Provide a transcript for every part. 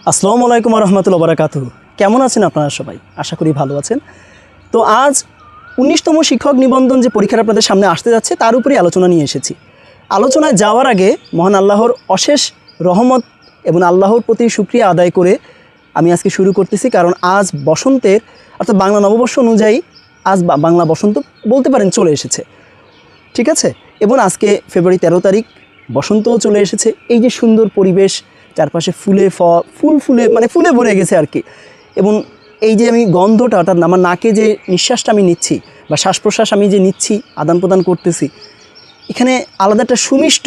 আসসালামু আলাইকুম রহমতুল্লাহ বারাকাতুহু। কেমন আছেন আপনারা সবাই? আশা করি ভালো আছেন। তো আজ ১৯তম শিক্ষক নিবন্ধন যে পরীক্ষাটা আপনাদের সামনে আসতে যাচ্ছে তার উপরেই আলোচনা নিয়ে এসেছি। আলোচনায় যাওয়ার আগে মহান আল্লাহর অশেষ রহমত এবং আল্লাহর প্রতি শুকরিয়া আদায় করে আমি আজকে শুরু করতেছি। কারণ আজ বসন্তের অর্থাৎ বাংলা নববর্ষ অনুযায়ী আজ বাংলা বসন্ত বলতে পারেন চলে এসেছে, ঠিক আছে। এবং আজকে ফেব্রুয়ারি 13 তারিখ, বসন্তও চলে এসেছে। এই যে সুন্দর পরিবেশ, চারপাশে ফুলে ভরে গেছে আর কি। এবং এই যে আমি গন্ধটা অর্থাৎ আমার নাকে যে নিঃশ্বাসটা আমি নিচ্ছি বা শ্বাস প্রশ্বাস আমি যে নিচ্ছি, আদান প্রদান করতেছি, এখানে আলাদা একটা সুমিষ্ট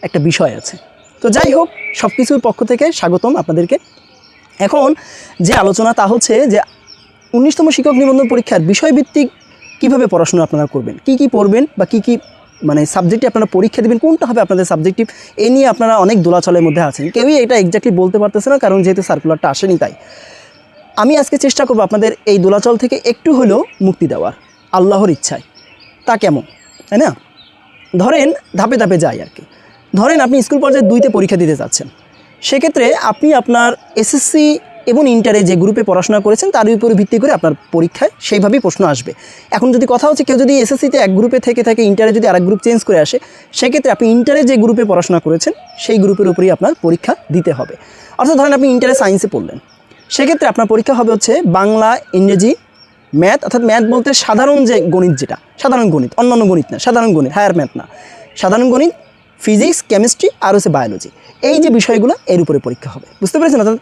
একটা বিষয় আছে। তো যাই হোক, সব কিছুর পক্ষ থেকে স্বাগতম আপনাদেরকে। এখন যে আলোচনা তা হচ্ছে যে ১৯তম শিক্ষক নিবন্ধন পরীক্ষার বিষয়ভিত্তিক কীভাবে পড়াশোনা আপনারা করবেন, কি পড়বেন বা কি সাবজেক্টে আপনারা পরীক্ষা দেবেন, কোনটা হবে আপনাদের সাবজেক্টিভ, এই নিয়ে আপনারা অনেক দোলাচলের মধ্যে আছেন। কেউই এটা এক্স্যাক্টলি বলতে পারতেছে না, কারণ যেহেতু সার্কুলারটা আসেনি। তাই আমি আজকে চেষ্টা করব আপনাদের এই দোলাচল থেকে একটু হলেও মুক্তি দেওয়ার, আল্লাহর ইচ্ছায়। তা কেমন, তাই না? ধরেন ধাপে ধাপে যাই আর কি। ধরেন আপনি স্কুল পর্যায়ে 2তে পরীক্ষা দিতে যাচ্ছেন। সেক্ষেত্রে আপনি আপনার এসএসসি এবং ইন্টারে যে গ্রুপে পড়াশোনা করেছেন তার উপরে ভিত্তি করে আপনার পরীক্ষায় সেইভাবেই প্রশ্ন আসবে। এখন যদি কথা হচ্ছে কেউ যদি এসএসসিতে এক গ্রুপে থেকে থাকে, ইন্টারে যদি আরেক গ্রুপ চেঞ্জ করে আসে, সেক্ষেত্রে আপনি ইন্টারে যে গ্রুপে পড়াশোনা করেছেন সেই গ্রুপের উপরেই আপনার পরীক্ষা দিতে হবে। অর্থাৎ ধরেন আপনি ইন্টারে সায়েন্সে পড়লেন, সেক্ষেত্রে আপনার পরীক্ষা হবে হচ্ছে বাংলা, ইংরেজি, ম্যাথ। অর্থাৎ ম্যাথ বলতে সাধারণ যে গণিত, যেটা সাধারণ গণিত, অন্যান্য গণিত না, সাধারণ গণিত, হায়ার ম্যাথ না, সাধারণ গণিত, ফিজিক্স, কেমিস্ট্রি আর হচ্ছে বায়োলজি। এই যে বিষয়গুলো এর উপরে পরীক্ষা হবে, বুঝতে পেরেছেন? অর্থাৎ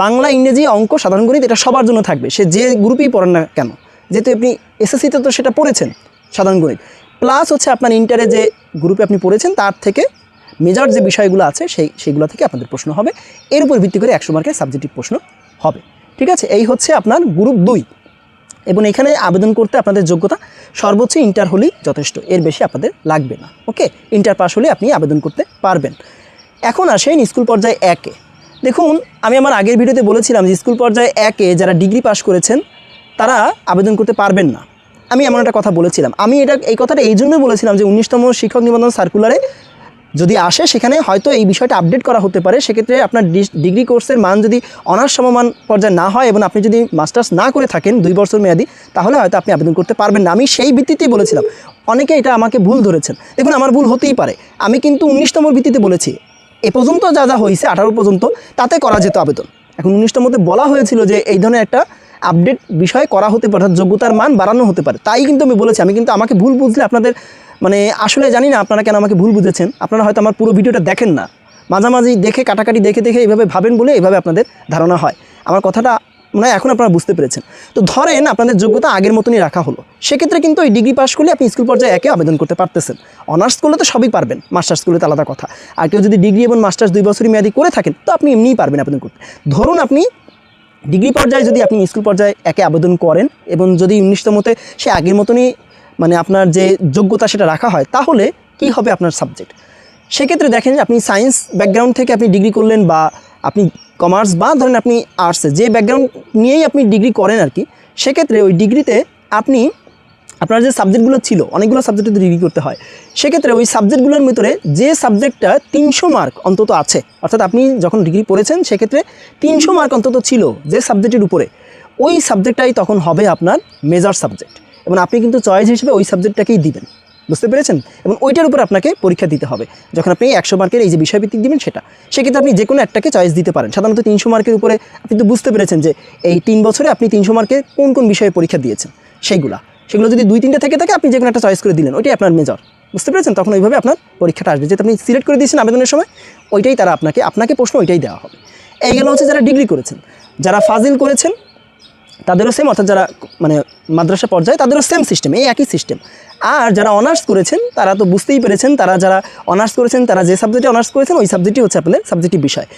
বাংলা, ইংরেজি, অঙ্ক, সাধারণ গণিত এটা সবার জন্য থাকবে, সে যে গ্রুপেই পড়েন না কেন। যেহেতু আপনি এসএসসিতে তো সেটা পড়েছেন সাধারণ গণিত, প্লাস হচ্ছে আপনার ইন্টারে যে গ্রুপে আপনি পড়েছেন তার থেকে মেজর যে বিষয়গুলো আছে সেইগুলো থেকে আপনাদের প্রশ্ন হবে। এর উপর ভিত্তি করে 100 মার্কের সাবজেক্টিভ প্রশ্ন হবে, ঠিক আছে। এই হচ্ছে আপনার গ্রুপ 2। এবং এখানে আবেদন করতে আপনাদের যোগ্যতা সর্বোচ্চ ইন্টার হলেই যথেষ্ট, এর বেশি আপনাদের লাগবে না। ওকে, ইন্টার পাস হলে আপনি আবেদন করতে পারবেন। এখন আসেন স্কুল পর্যায়ে 1-এ। দেখুন, আমি আমার আগের ভিডিওতে বলেছিলাম যে স্কুল পর্যায়ে 1-এ যারা ডিগ্রি পাস করেছেন তারা আবেদন করতে পারবেন না। আমি এমন একটা কথা বলেছিলাম। আমি এই কথাটা এই জন্যই বলেছিলাম যে 19তম শিক্ষক নিবন্ধন সার্কুলারে যদি আসে সেখানে হয়তো এই বিষয়টা আপডেট করা হতে পারে। সেক্ষেত্রে আপনার ডিগ্রি কোর্সের মান যদি অনার্স সমমান পর্যায়ে না হয় এবং আপনি যদি মাস্টার্স না করে থাকেন 2 বছর মেয়াদি, তাহলে হয়তো আপনি আবেদন করতে পারবেন না। আমি সেই ভিত্তিতেই বলেছিলাম। অনেকে এটা আমাকে ভুল ধরেছেন। দেখুন, আমার ভুল হতেই পারে। আমি কিন্তু 19তম ভিত্তিতে বলেছি। এ পর্যন্ত যা হয়েছে 18 পর্যন্ত তাতে করা যেত আবেদন। এখন 19তমতে বলা হয়েছিল যে এই ধরনের একটা আপডেট বিষয় করা হতে পারে, অর্থাৎ যোগ্যতার মান বাড়ানো হতে পারে। তাই কিন্তু আমি বলেছি। আমি কিন্তু আমাকে ভুল বুঝলে আপনাদের আসলে জানি না আপনারা কেন আমাকে ভুল বুঝেছেন। আপনারা হয়তো আমার পুরো ভিডিওটা দেখেন না, মাঝামাঝি দেখে কাটাকাটি দেখে এইভাবে ভাবেন বলে এইভাবে আপনাদের ধারণা হয়। আমার কথাটা মনে হয় এখন আপনারা বুঝতে পেরেছেন। তো ধরেন আপনাদের যোগ্যতা আগের মতনই রাখা হলো, সেক্ষেত্রে কিন্তু ওই ডিগ্রি পাস করলে আপনি স্কুল পর্যায়ে 1-এ আবেদন করতে পারতেছেন। অনার্স করলে তো সবই পারবেন, মাস্টার্স করলে তো আলাদা কথা। আর কেউ যদি ডিগ্রি এবং মাস্টার্স 2 বছরই মেয়াদি করে থাকেন তো আপনি এমনিই পারবেন আবেদন করতে। ধরুন আপনি ডিগ্রি পর্যায়ে যদি আপনি স্কুল পর্যায়ে 1-এ আবেদন করেন এবং যদি 19তমতে সে আগের মতনই আপনার যে যোগ্যতা সেটা রাখা হয়, তাহলে কি হবে আপনার সাবজেক্ট? সেক্ষেত্রে দেখেন আপনি সায়েন্স ব্যাকগ্রাউন্ড থেকে আপনি ডিগ্রি করলেন বা আপনি কমার্স বা ধরেন আপনি আর্টসে যে ব্যাকগ্রাউন্ড নিয়েই আপনি ডিগ্রি করেন আর কি, সেক্ষেত্রে ওই ডিগ্রিতে আপনি আপনার যে সাবজেক্টগুলো ছিল, অনেকগুলো সাবজেক্টে ডিগ্রি করতে হয়, সেক্ষেত্রে ওই সাবজেক্টগুলোর ভিতরে যে সাবজেক্টটা 300 মার্ক অন্তত আছে, অর্থাৎ আপনি যখন ডিগ্রি পড়েছেন সেক্ষেত্রে 300 মার্ক অন্তত ছিল যে সাবজেক্টের উপরে, ওই সাবজেক্টটাই তখন হবে আপনার মেজর সাবজেক্ট। এবং আপনি কিন্তু চয়েস হিসেবে ওই সাবজেক্টটাকেই দিবেন, বুঝতে পেরেছেন? এবং ওইটার উপর আপনাকে পরীক্ষা দিতে হবে যখন আপনি 100 মার্কের এই যে বিষয়ভিত্তিক দিবেন সেটা। সেক্ষেত্রে আপনি যে কোনো একটাকে চয়েস দিতে পারেন। সাধারণত 300 মার্কের উপরে আপনি তো বুঝতে পেরেছেন যে এই 3 বছরে আপনি 300 মার্কের কোন বিষয়ে পরীক্ষা দিয়েছেন, সেগুলো যদি 2-3টা থেকে থাকে আপনি যে কোনো একটা চয়েস করে দিলেন, ওইটাই আপনার মেজর, বুঝতে পেরেছেন? তখন ওইভাবে আপনার পরীক্ষাটা আসবে। যেহেতু আপনি সিলেক্ট করে দিয়েছেন আবেদনের সময়, ওইটাই তারা আপনাকে প্রশ্ন ওইটাই দেওয়া হবে। এই গেল হচ্ছে যারা ডিগ্রি করেছেন। যারা ফাজিল করেছেন তাদেরও সেম, অর্থাৎ যারা মাদ্রাসা পর্যায়ে তাদেরও সেম সিস্টেম, এই একই সিস্টেম। আর যারা অনার্স করেছেন তারা তো বুঝতেই পেরেছেন, যারা অনার্স করেছেন তারা যে সাবজেক্টে অনার্স করেছেন ওই সাবজেক্টই হচ্ছে আপনাদের সাবজেক্টিভ বিষয়।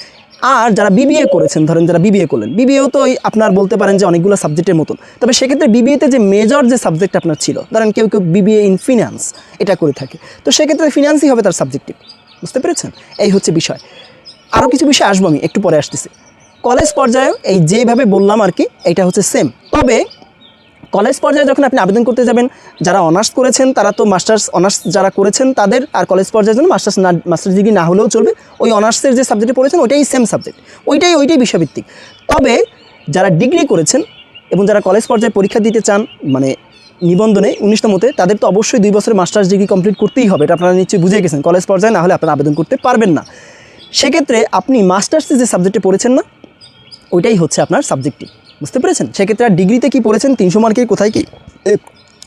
আর যারা বিবিএ করেছেন, ধরেন যারা বিবিএ করলেন, বিবিএও তো আপনার বলতে পারেন যে অনেকগুলো সাবজেক্টের মতন। তবে সেক্ষেত্রে বিবিএতে যে মেজর যে সাবজেক্ট আপনার ছিল, ধরেন কেউ বিবিএ ইন ফিনান্স এটা করে থাকে, তো সেক্ষেত্রে ফিনান্সই হবে তার সাবজেক্টিভ, বুঝতে পেরেছেন? এই হচ্ছে বিষয়। আরও কিছু বিষয় আসবো, আমি একটু পরে আসতেছি। কলেজ পর্যায়েও এই যেভাবে বললাম আর কি, এটা হচ্ছে সেম। তবে কলেজ পর্যায়ে যখন আপনি আবেদন করতে যাবেন, যারা অনার্স করেছেন তারা তো অনার্স যারা করেছেন তাদের, আর কলেজ পর্যায়ের জন্য মাস্টার্স ডিগ্রি না হলেও চলবে, ওই অনার্সের যে সাবজেক্টে পড়েছেন ওইটাই সেম সাবজেক্ট, ওইটাই বিষয়ভিত্তিক। তবে যারা ডিগ্রি করেছেন এবং যারা কলেজ পর্যায়ে পরীক্ষা দিতে চান মানে নিবন্ধনে 19তমতে, তাদের তো অবশ্যই 2 বছরের মাস্টার্স ডিগ্রি কমপ্লিট করতেই হবে, এটা আপনারা নিশ্চয়ই বুঝে গেছেন। কলেজ পর্যায়ে না হলে আপনারা আবেদন করতে পারবেন না। সেক্ষেত্রে আপনি মাস্টার্সে যে সাবজেক্টে পড়েছেন না, ওইটাই হচ্ছে আপনার সাবজেক্টিভ, বুঝতে পেরেছেন? সেক্ষেত্রে আর ডিগ্রিতে কী পড়েছেন, 300 মার্কের কোথায় কি,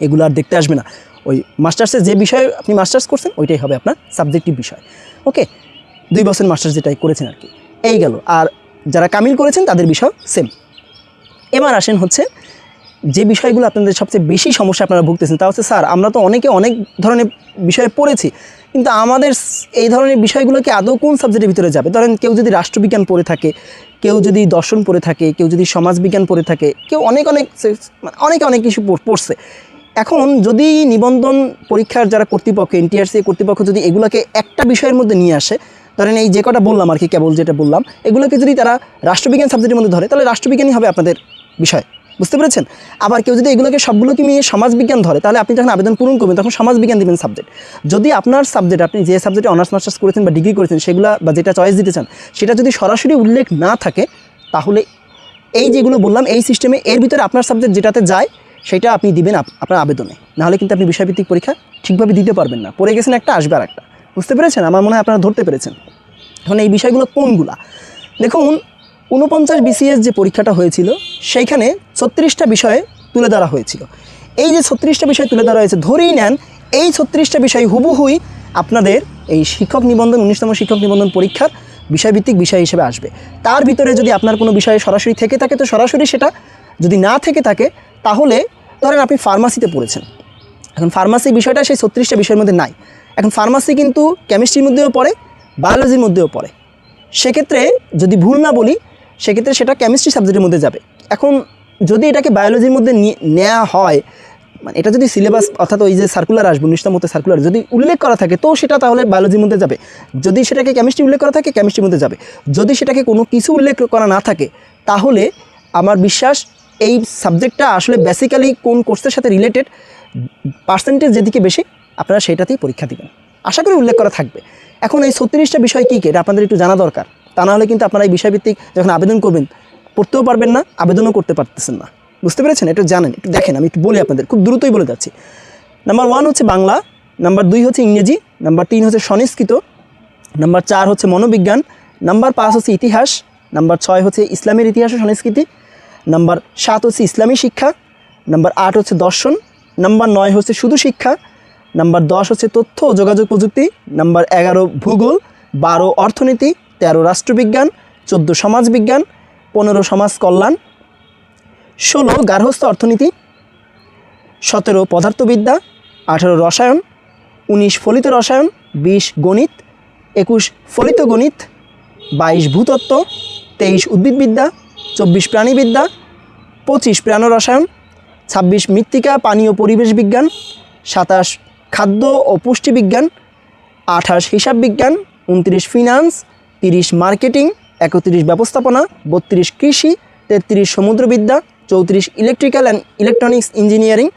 এগুলো আর দেখতে আসবে না। ওই মাস্টার্সে যে বিষয়ে আপনি মাস্টার্স করছেন ওইটাই হবে আপনার সাবজেক্টিভ বিষয়। ওকে, 2 বছর মাস্টার্স যেটাই করেছেন আর কি, এই গেল। আর যারা কামিল করেছেন তাদের বিষয় সেম। এবার আসেন হচ্ছে যে বিষয়গুলো আপনাদের সবচেয়ে বেশি সমস্যা আপনারা ভুগতেছেন, তা হচ্ছে স্যার আমরা তো অনেক ধরনের বিষয়ে পড়েছি, কিন্তু আমাদের এই ধরনের বিষয়গুলোকে আদৌ কোন সাবজেক্টের ভিতরে যাবে? ধরেন কেউ যদি রাষ্ট্রবিজ্ঞান পড়ে থাকে, কেউ যদি দর্শন পড়ে থাকে, কেউ যদি সমাজবিজ্ঞান পড়ে থাকে, কেউ অনেক কিছু পড়ছে। এখন যদি নিবন্ধন পরীক্ষার যারা কর্তৃপক্ষ, এনটিআরসি কর্তৃপক্ষ যদি এগুলোকে একটা বিষয়ের মধ্যে নিয়ে আসে, ধরেন এই যে কটা বললাম আর কি, কেবল যেটা বললাম, এগুলোকে যদি তারা রাষ্ট্রবিজ্ঞান সাবজেক্টের মধ্যে ধরে, তাহলে রাষ্ট্রবিজ্ঞানই হবে আপনাদের বিষয়, বুঝতে পেরেছেন? আবার কেউ যদি এগুলোকে সবগুলোকে নিয়ে সমাজবিজ্ঞান ধরে, তাহলে আপনি যখন আবেদন পূরণ করবেন তখন সমাজবিজ্ঞান দিবেন সাবজেক্ট। যদি আপনার সাবজেক্ট, আপনি যে সাবজেক্টে অনার্স মাস্টার্স করেছেন বা ডিগ্রি করেছেন সেগুলো, বা যেটা চয়েস দিতে চান সেটা যদি সরাসরি উল্লেখ না থাকে, তাহলে এই যেগুলো বললাম এই সিস্টেমে এর ভিতরে আপনার সাবজেক্ট যেটাতে যায় সেটা আপনি দিবেন আপনার আবেদনে। নাহলে কিন্তু আপনি বিষয়ভিত্তিক পরীক্ষা ঠিকভাবে দিতে পারবেন না। পড়ে গেছেন একটা, আসবে আর একটা, বুঝতে পেরেছেন? আমার মনে হয় আপনারা ধরতে পেরেছেন। এখন এই বিষয়গুলো কোনগুলা দেখুন, 49 BCS যে পরীক্ষাটা হয়েছিল সেইখানে 36টা বিষয়ে তুলে ধরা হয়েছিল। এই যে 36টা বিষয় তুলে ধরা হয়েছে, ধরেই নেন এই 36টা বিষয় হুবহুই আপনাদের এই শিক্ষক নিবন্ধন 19তম শিক্ষক নিবন্ধন পরীক্ষার বিষয়ভিত্তিক বিষয় হিসেবে আসবে। তার ভিতরে যদি আপনার কোনো বিষয়ে সরাসরি থেকে থাকে তো সরাসরি সেটা, যদি না থেকে থাকে তাহলে ধরেন আপনি ফার্মাসিতে পড়েছেন, এখন ফার্মাসি বিষয়টা সেই 36টা বিষয়ের মধ্যে নাই। এখন ফার্মাসি কিন্তু কেমিস্ট্রির মধ্যেও পড়ে, বায়োলজির মধ্যেও পড়ে। সেক্ষেত্রে যদি ভুল না বলি, সেক্ষেত্রে সেটা কেমিস্ট্রি সাবজেক্টের মধ্যে যাবে। এখন যদি এটাকে বায়োলজির মধ্যে নেওয়া হয়, মানে এটা যদি সিলেবাস অর্থাৎ ওই যে সার্কুলার আসবে 19তমতে সার্কুলার যদি উল্লেখ করা থাকে তো সেটা তাহলে বায়োলজির মধ্যে যাবে। যদি সেটাকে কেমিস্ট্রি উল্লেখ করা থাকে কেমিস্ট্রির মধ্যে যাবে। যদি সেটাকে কোনো কিছু উল্লেখ করা না থাকে, তাহলে আমার বিশ্বাস এই সাবজেক্টটা আসলে বেসিক্যালি কোন কোর্সের সাথে রিলেটেড, পার্সেন্টেজ যেদিকে বেশি আপনারা সেটাতেই পরীক্ষা দিবেন, আশা করি উল্লেখ করা থাকবে। এখন এই 36টা বিষয় কী কী, এটা আপনাদের একটু জানা দরকার। তা নাহলে কিন্তু আপনারা এই বিষয়ভিত্তিক যখন আবেদন করবেন পড়তেও পারবেন না, আবেদনও করতে পারতেছেন না, বুঝতে পেরেছেন? একটু জানেন, একটু দেখেন, আমি একটু বলি আপনাদের, খুব দ্রুতই বলে যাচ্ছি। নাম্বার 1 হচ্ছে বাংলা, নাম্বার 2 হচ্ছে ইংরেজি, নাম্বার 3 হচ্ছে সংস্কৃত, নাম্বার 4 হচ্ছে মনোবিজ্ঞান, নাম্বার 5 হচ্ছে ইতিহাস, নাম্বার 6 হচ্ছে ইসলামের ইতিহাস ও সংস্কৃতি, নাম্বার 7 হচ্ছে ইসলামী শিক্ষা, নাম্বার 8 হচ্ছে দর্শন, নাম্বার 9 হচ্ছে শুধু শিক্ষা, নাম্বার 10 হচ্ছে তথ্য ও যোগাযোগ প্রযুক্তি, নাম্বার 11 ভূগোল, 12 অর্থনীতি, 13 রাষ্ট্রবিজ্ঞান, 14 সমাজবিজ্ঞান, 15 সমাজ কল্যাণ, 16 গার্হস্থ্য অর্থনীতি, 17 পদার্থবিদ্যা, 18 রসায়ন, 19 ফলিত রসায়ন, 20 গণিত, 21 ফলিত গণিত, 22 ভূতত্ত্ব, 23 উদ্ভিদবিদ্যা, 24 প্রাণীবিদ্যা, 25 প্রাণ রসায়ন, 26 মৃত্তিকা পানি ও পরিবেশ বিজ্ঞান, 27 খাদ্য ও পুষ্টি বিজ্ঞান, 28 হিসাব বিজ্ঞান, 29 ফিনান্স, 30 মার্কেটিং, 31 ব্যবস্থাপনা, 32 কৃষি, 33 সমুদ্রবিদ্যা, 34 electrical and electronics engineering,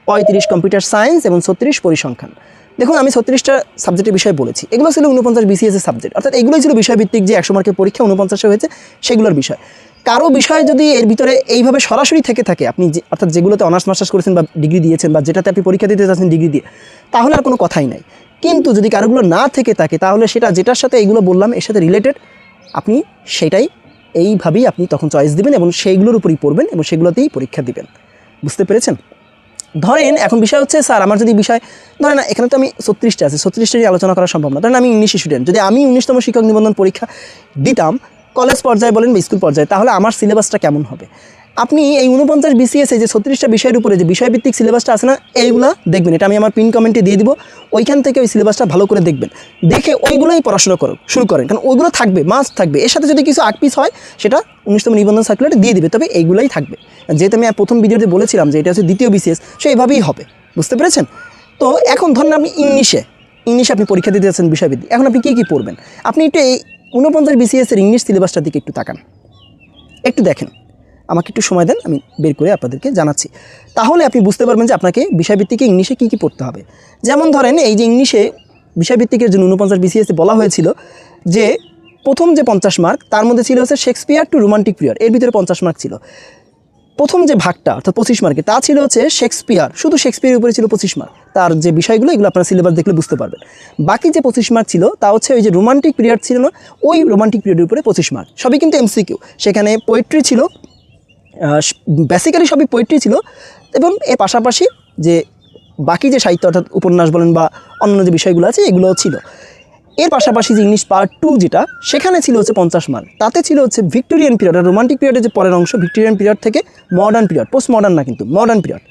35 computer science এবং 36 পরিসংখ্যান। দেখুন আমি 36টা সাবজেক্টের বিষয় বলেছি, এগুলো ছিল 49 BCS এর সাবজেক্ট, অর্থাৎ এগুলোই ছিল বিষয়ভিত্তিক যে 100 মার্কের পরীক্ষা 49 হয়েছে সেগুলোর বিষয়। কারো বিষয় যদি এর ভিতরে এইভাবে সরাসরি থেকে থাকে, আপনি অর্থাৎ যেগুলোতে অনার্স মাস্টার্স করেছেন বা ডিগ্রি দিয়েছেন বা যেটাতে আপনি পরীক্ষা দিতে যাচ্ছেন ডিগ্রি দিয়ে, তাহলে আর কোনো কথাই নাই। কিন্তু যদি কারোগুলো না থেকে থাকে, তাহলে সেটা যেটার সাথে এইগুলো বললাম এর সাথে রিলেটেড, আপনি সেটাই এইভাবেই আপনি তখন চয়েস দিবেন এবং সেইগুলোর উপরই পড়বেন এবং সেগুলোতেই পরীক্ষা দিবেন, বুঝতে পেরেছেন? ধরেন এখন বিষয় হচ্ছে স্যার আমার যদি বিষয় ধরেন না, এখানে তো আমি 36টা আছে, 36টা নিয়ে আলোচনা করা সম্ভব না। ধরেন আমি ইংলিশ স্টুডেন্ট, যদি আমি 19তম শিক্ষক নিবন্ধন পরীক্ষা দিতাম কলেজ পর্যায়ে বলেন বা স্কুল পর্যায়ে, তাহলে আমার সিলেবাসটা কেমন হবে? আপনি এই 49 BCS যে 36টা বিষয়ের উপরে যে বিষয়ভিত্তিক সিলেবাসটা আছে না, এইগুলো দেখবেন, এটা আমি আমার পিন কমেন্টে দিয়ে দিব, ওইখান থেকে ওই সিলেবাসটা ভালো করে দেখবেন, দেখে ওইগুলোই পড়াশোনা শুরু করেন, কারণ ওইগুলো থাকবে, মাস্ট থাকবে। এর সাথে যদি কিছু আকপিস হয় সেটা 19তম নিবন্ধন সার্কুলারে দিয়ে দিবে, তবে এইগুলোই থাকবে। যেহেতু আমি প্রথম ভিডিওতে বলেছিলাম যে এটা হচ্ছে দ্বিতীয় BCS, সে এইভাবেই হবে, বুঝতে পেরেছেন? তো এখন ধরেন আপনি ইংলিশে আপনি পরীক্ষা দিতে যাচ্ছেন বিষয়ভিত্তিক, এখন আপনি কী পড়বেন? আপনি একটু এই 49 BCS এর ইংলিশ সিলেবাসটার দিকে একটু তাকান, একটু দেখেন আমাকে একটু সময় দেন, আমি বের করে আপনাদেরকে জানাচ্ছি। তাহলে আপনি বুঝতে পারবেন যে আপনাকে বিষয়ভিত্তিক ইংলিশে কী কী পড়তে হবে। যেমন ধরেন এই যে ইংলিশে বিষয়ভিত্তিকের জন্য 49 বিসিএসে বলা হয়েছিল যে প্রথম যে 50 মার্ক তার মধ্যে ছিল হচ্ছে শেক্সপিয়ার টু রোমান্টিক পিরিয়ড, এর ভিতরে 50 মার্ক ছিল। প্রথম যে ভাগটা অর্থাৎ 25 মার্কে তা ছিল হচ্ছে শেক্সপিয়ার, শুধু শেক্সপিয়ারের উপরে ছিল 25 মার্ক। তার যে বিষয়গুলো এগুলো আপনার সিলেবাস দেখলে বুঝতে পারবেন। বাকি যে 25 মার্ক ছিল তা হচ্ছে ওই যে রোমান্টিক পিরিয়ড ছিল না, ওই রোমান্টিক পিরিয়ডের উপরে 25 মার্ক। সবই কিন্তু এমসিকিউ, সেখানে পোয়েট্রি ছিল, বেসিক্যালি সবই পোয়েট্রি ছিল। এবং এর পাশাপাশি যে বাকি যে সাহিত্য অর্থাৎ উপন্যাস বলেন বা অন্য যে বিষয়গুলো আছে এগুলোও ছিল। এর পাশাপাশি যে ইংলিশ পার্ট 2 যেটা, সেখানে ছিল হচ্ছে 50 মার্ক। তাতে ছিল হচ্ছে ভিক্টোরিয়ান পিরিয়ড আর রোমান্টিক পিরিয়ডের যে পরের অংশ, ভিক্টোরিয়ান পিরিয়ড থেকে মডার্ন পিরিয়ড, পোস্ট মডার্ন না কিন্তু মডার্ন পিরিয়ড।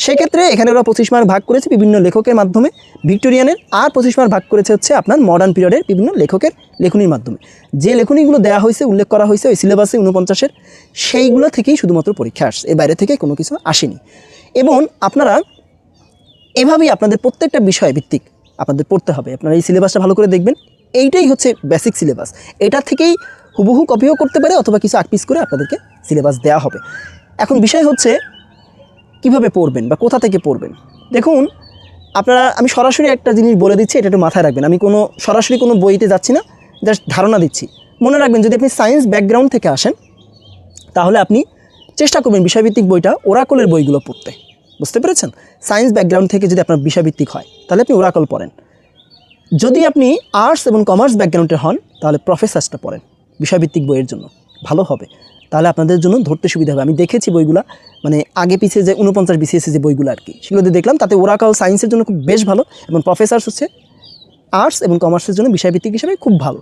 সেক্ষেত্রে এখানে ওরা 25 মার্ক ভাগ করেছে বিভিন্ন লেখকের মাধ্যমে ভিক্টোরিয়ানের, আর 25 মার্ক ভাগ করেছে হচ্ছে আপনার মডার্ন পিরিয়ডের বিভিন্ন লেখকের লেখনির মাধ্যমে। যে লেখনীগুলো দেওয়া হয়েছে, উল্লেখ করা হয়েছে ওই সিলেবাসে 49-এর, সেইগুলো থেকেই শুধুমাত্র পরীক্ষা আসছে, এর বাইরে থেকে কোনো কিছু আসেনি। এবং আপনারা এভাবেই আপনাদের প্রত্যেকটা বিষয় ভিত্তিক আপনাদের পড়তে হবে। আপনারা এই সিলেবাসটা ভালো করে দেখবেন, এইটাই হচ্ছে বেসিক সিলেবাস। এটা থেকেই হুবহু কপিও করতে পারে অথবা কিছু আকপিস করে আপনাদেরকে সিলেবাস দেওয়া হবে। এখন বিষয় হচ্ছে কিভাবে পড়বেন বা কোথা থেকে পড়বেন। দেখুন আপনারা, আমি সরাসরি একটা জিনিস বলে দিচ্ছি, এটা একটু মাথায় রাখবেন। আমি সরাসরি কোনো বইতে যাচ্ছি না, জাস্ট ধারণা দিচ্ছি। মনে রাখবেন যদি আপনি সায়েন্স ব্যাকগ্রাউন্ড থেকে আসেন তাহলে আপনি চেষ্টা করবেন বিষয়ভিত্তিক বইটা, ওরাকলের বইগুলো পড়তে। বুঝতে পেরেছেন? সায়েন্স ব্যাকগ্রাউন্ড থেকে যদি আপনার বিষয়ভিত্তিক হয় তাহলে আপনি ওরাকল পড়েন। যদি আপনি আর্টস এবং কমার্স ব্যাকগ্রাউন্ডের হন তাহলে প্রফেসরসটা পড়েন বিষয়ভিত্তিক বইয়ের জন্য, ভালো হবে। তাহলে আপনাদের জন্য ধরতে সুবিধা হবে। আমি দেখেছি বইগুলা, মানে আগে পিছিয়ে যে 49 বিসিএসে যে বইগুলো আর কি, সেগুলোতে দেখলাম তাতে ওরাকল সায়েন্সের জন্য খুব বেশ ভালো এবং প্রফেসরস হচ্ছে আর্টস এবং কমার্সের জন্য বিষয়ভিত্তিক হিসেবে খুব ভালো।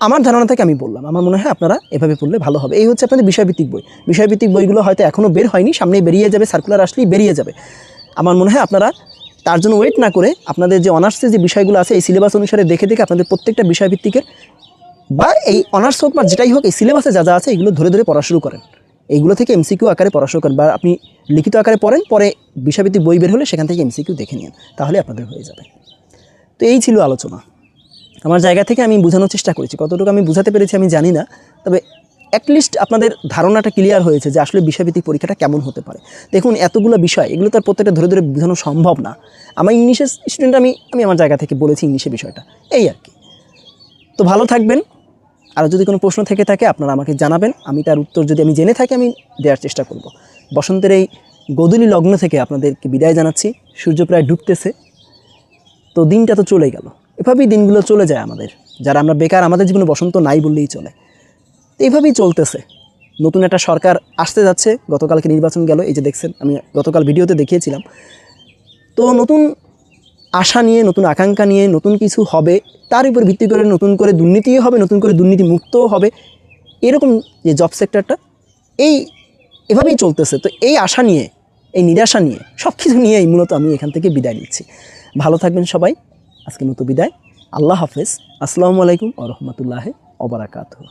আমার ধারণা থেকে আমি বললাম, আমার মনে হয় আপনারা এভাবে পড়লে ভালো হবে। এই হচ্ছে আপনাদের বিষয়ভিত্তিক বই। বিষয়ভিত্তিক বইগুলো হয়তো এখনও বের হয়নি, সামনেই বেরিয়ে যাবে, সার্কুলার আসলেই বেরিয়ে যাবে। আমার মনে হয় আপনারা তার জন্য ওয়েট না করে আপনাদের যে অনার্সের যে বিষয়গুলো আছে এই সিলেবাস অনুসারে দেখে দেখে আপনাদের প্রত্যেকটা বিষয়ভিত্তিকের বা এই অনার্স হোক বা যেটাই হোক এই সিলেবাসে যা যা আছে এগুলো ধরে ধরে পড়া শুরু করেন। এইগুলো থেকে এমসিকিউ আকারে পড়া শুরু করেন বা আপনি লিখিত আকারে পড়েন, পরে বিষয়ভিত্তিক বই বের হলে সেখান থেকে এমসিকিউ দেখে নিন, তাহলে আপনাদের হয়ে যাবে। তো এই ছিল আলোচনা। আমার জায়গা থেকে আমি বোঝানোর চেষ্টা করেছি, কতটুকু আমি বোঝাতে পেরেছি আমি জানি না, তবে অ্যাটলিস্ট আপনাদের ধারণাটা ক্লিয়ার হয়েছে যে আসলে বিষয়ভিত্তিক পরীক্ষাটা কেমন হতে পারে। দেখুন এতগুলো বিষয়, এগুলো তার প্রত্যেকটা ধরে ধরে বোঝানো সম্ভব না। আমার ইংলিশের স্টুডেন্ট, আমি আমার জায়গা থেকে বলেছি ইংলিশের বিষয়টা, এই আর কি। তো ভালো থাকবেন। আর যদি কোনো প্রশ্ন থেকে থাকে আপনারা আমাকে জানাবেন, আমি তার উত্তর যদি আমি জেনে থাকি আমি দেওয়ার চেষ্টা করব। বসন্তের এই গোধূলি লগ্ন থেকে আপনাদেরকে বিদায় জানাচ্ছি। সূর্য প্রায় ডুবতেছে, তো দিনটা তো চলে গেল। এভাবেই দিনগুলো চলে যায় আমাদের, যারা আমরা বেকার, আমাদের জীবনে বসন্ত নাই বললেই চলে। তো এইভাবেই চলতেছে। নতুন একটা সরকার আসতে যাচ্ছে, গতকালকে নির্বাচন গেল, এই যে দেখছেন, আমি গতকাল ভিডিওতে দেখিয়েছিলাম। তো নতুন আশা নিয়ে, নতুন আকাঙ্ক্ষা নিয়ে নতুন কিছু হবে, তার উপর ভিত্তি করে নতুন করে দুর্নীতিও হবে, নতুন করে দুর্নীতি মুক্তও হবে। এরকম যে জব সেক্টরটা এভাবেই চলতেছে। তো এই আশা নিয়ে, এই নিরাশা নিয়ে, সব কিছু নিয়েই মূলত আমি এখান থেকে বিদায় নিচ্ছি। ভালো থাকবেন সবাই। আজকের মতো বিদায়। আল্লাহ হাফেজ। আসসালামু আলাইকুম ওয়া রাহমাতুল্লাহি ওয়া বারাকাতুহু।